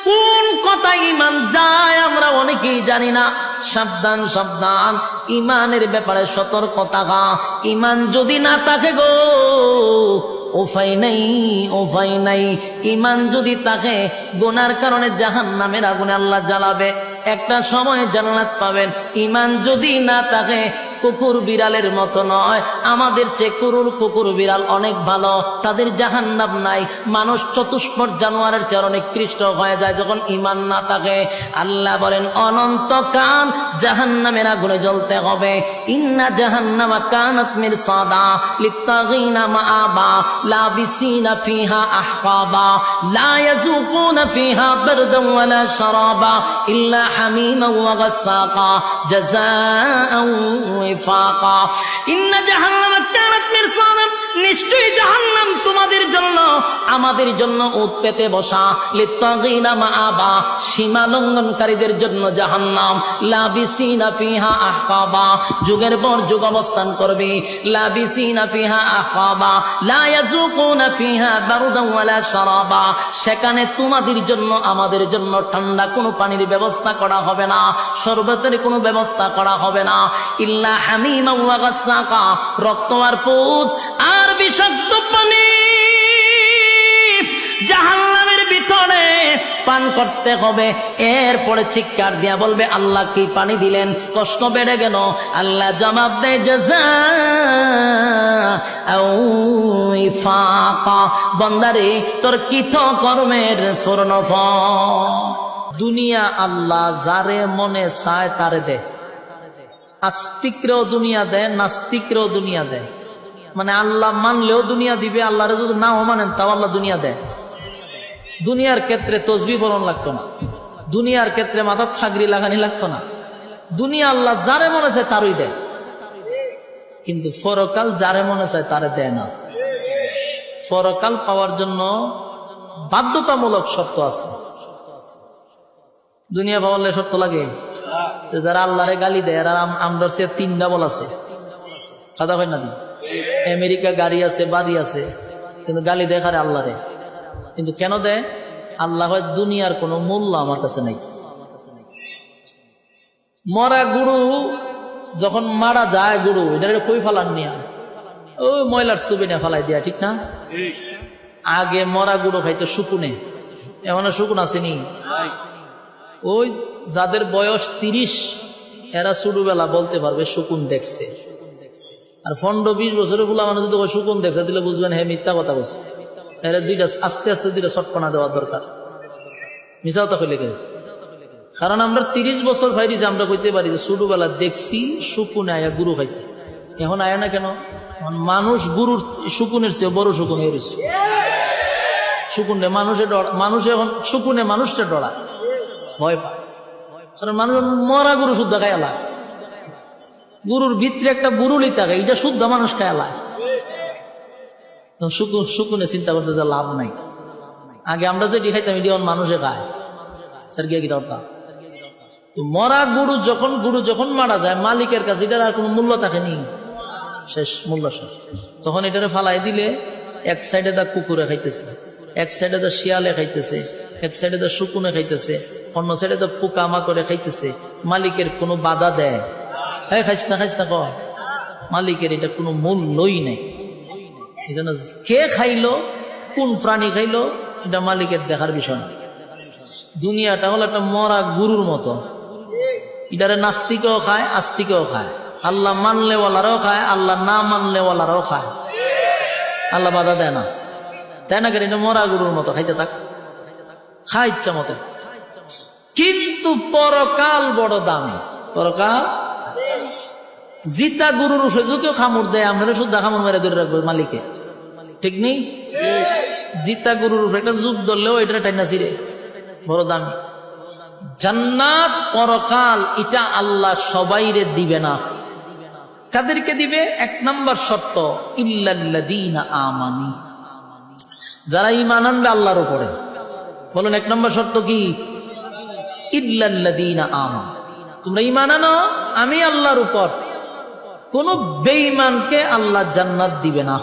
কোন কথা ঈমান যায় আমরা অনেকেই জানি না। সাবধান সাবধান, ঈমানের ব্যাপারে সতর্কতা। ঈমান যদি না থাকে গো, উপায় নাই, উপায় নাই। ঈমান যদি থাকে, গুনার কারণে জাহান্নামের আগুনে আল্লাহ জ্বালাবে, একটা সময় জান্নাত পাবেন। ঈমান যদি না থাকে, কুকুর বিড়ালের মতো নয়, আমাদের চেয়ে কুকুর বিড়াল অনেক ভালো, তাদের জাহান্নাম নাই। মানুষ চতুষ্পদ জানোয়ারের চেয়ে অনেক কৃষ্ট হয়ে যায় যখন ঈমান না থাকে। আল্লাহ বলেন অনন্তকাল জাহান্নামের আগুনে জ্বলতে হবে। ইন্না জাহান্নামা কানাত মিরসাদা লিত্তাগিনা মাআবা লাবিসিনা ফিহা আহকাবা লা ইয়াযুকুনা ফিহা বারদান ওয়ালা শারাবা ইল্লা হামিমা ওয়া গাসসাকা জাযাআন ওয়াফাকা। ইন্না জাহান্নামা কানাত মিরসাদা, নিশ্চয়ই জাহান্নাম তোমাদের জন্য, আমাদের জন্য উৎ পেতে বসা। লিত্তাগিনা মাআবা, সীমা লঙ্ঘনকারীদের জন্য জাহান্নাম। লাবিসিনা ফিহা আহকাবা, যুগের পর যুগ অবস্থান করবে। লাবিসিনা ফিহা আহকাবা লা ইয়াযুকুনা ফিহা বারদান ওয়ালা শারাবা, সেখানে তোমাদের জন্য আমাদের জন্য ঠান্ডা কোনো পানির ব্যবস্থা করা হবে না, শরবতের কোনো ব্যবস্থা করা হবে না। ইল্লা হামিমা ওয়া গাসসাকা, রক্ত আর পুজ আর বিষাক্ত পানি জাহান্নামের ভিতরে পান করতে হবে। এরপরে চিৎকার দিয়া বলবে আল্লাহ কি পানি দিলেন, কষ্ট বেড়ে গেল। আল্লাহ জবাব দেয় জাযাআও ওয়াফাকা, বান্দারে তোর কৃত কর্মের পূর্ণফল। দুনিয়া আল্লাহ যারে মনে চায় তারে দেয়। আস্তিকরেও দুনিয়া দেয়, নাস্তিকরেও দুনিয়া দেয়। মানে আল্লাহ মানলেও দুনিয়া দিবে, আল্লাহরে যদি নাও মানেন তাও আল্লাহ দুনিয়া দেয়। দুনিয়ার ক্ষেত্রে তসবিহ পড়ন লাগতো না, দুনিয়ার ক্ষেত্রে মাথা থাগরি লাগানি লাগতো না। দুনিয়া আল্লাহ যারে মনে চায় তারই দেয়, কিন্তু পরকাল যারে মনে চায় তারে দেয় না। পরকাল পাওয়ার জন্য বাধ্যতামূলক শর্ত আছে। দুনিয়া পাওয়ালে শর্ত লাগে? যারা আল্লাহরে গালি দেয় এরা আমরা চেয়ে 3টা বল আছে, কথা হয় না? আমেরিকা গাড়ি আছে, বাড়ি আছে, কিন্তু গালি দেয় খারে আল্লাহরে। কিন্তু কেন দেয়? আল্লাহ হয় দুনিয়ার কোনো মূল্য আমার কাছে নাই। মরা গুরু যখন মারা যায়, গুরু এটা কই ফালান নিয়া, ওই ময়লার স্তূপে নিয়ে ফালাই দিয়া, ঠিক না? আগে মরা গুরু খাইতো শুকুনে, এমন শুকুন আসেনি? ওই যাদের বয়স 30 এরা ছোটবেলা বলতে পারবে শুকুন দেখছে। আর 15-20 বছরের গুলা মানুষ যদি শুকুন দেখছে দিলে বুঝবেন হ্যাঁ মিথ্যা কথা বলছে। এরা দুইটা আস্তে আস্তে দুইটা চটকনা দেওয়া দরকার, মিশাও তা কইলে। কারণ আমরা 30 বছর ভাইরিছি, আমরা কইতে পারি যে ছোটবেলা দেখছি শুকুনে আয়া গুরু খাইছে। এখন আয়া না কেন? মানুষ গুরুর শুকুনের চেয়ে বড় শুকুন হয়ে রয়েছে। শুকুনে মানুষের ডর, মানুষ এখন শুকুনে মানুষটা ডরা ভয় পায়। কারণ মানুষ মরা গরু শুদ্ধ খায়ালা, গরুর ভিতরে একটা বুরুলি থাকে, এটা শুদ্ধ মানুষ খায়ালা। শুকুনে চিন্তা করছে যে লাভ নাই। আগে আমরা যেটি খাইতাম এটি মানুষে খায়, স্যার গিয়ে কি দরকার? তো মরা গরু যখন মারা যায় মালিকের কাছে এটার আর কোনো মূল্য থাকেনি, শেষ মূল্য শেষ। তখন এটারে ফালাই দিলে এক সাইডে দা কুকুরে খাইতেছে, এক সাইডে দা শিয়ালে খাইতেছে, এক সাইডে দা শুকুনে খাইতেছে, অন্য সাইডে দা পোকা মাকড়ে খাইতেছে। মালিকের কোনো বাধা দেয়? হ্যাঁ খাইস না কর। মালিকের এটা কোনো মূল্যই নেই। এই জন্য কে খাইলো, কোন প্রাণী খাইলো, এটা মালিকের দেখার বিষয় না। দুনিয়াটা হলো একটা মরা গুরুর মতো, এটারে নাস্তিকেও খায়, আস্তিকেও খায়। আল্লাহ মানলেওয়ালারাও খায়, আল্লাহ না মানলেওয়ালারাও খায়। আল্লাহ বাধা দেয় না, তাই না? এটা মরা গরুর মতো খাইতে থাক, খায় ইচ্ছা মতো। কিন্তু পরকাল বড় দামি। পরকাল জিতা গরুর উপরে খামুর দেয়, আমরা শুদ্ধ খামুর মেরে ধরে রাখবো মালিকে, ঠিক নেই? জিতা গরুর উপরে একটা যুগ ধরলেও এটা টাইনা ছিঁড়ে, বড় দামি। জান্নাত পরকাল এটা আল্লাহ সবাইরে দিবে না। কাদেরকে দিবে? 1 নম্বর শর্ত, ইল্লাল্লাযীনা আমানু, যারা ঈমান আনবে আল্লাহর উপরে। বলুন 1 নম্বর শর্ত কি? ইল্লাল্লাযীনা আমানু, তোমরা ঈমান আনো আমি আল্লাহর উপর। কোন বেঈমানকে আল্লাহ জান্নাত দিবে না।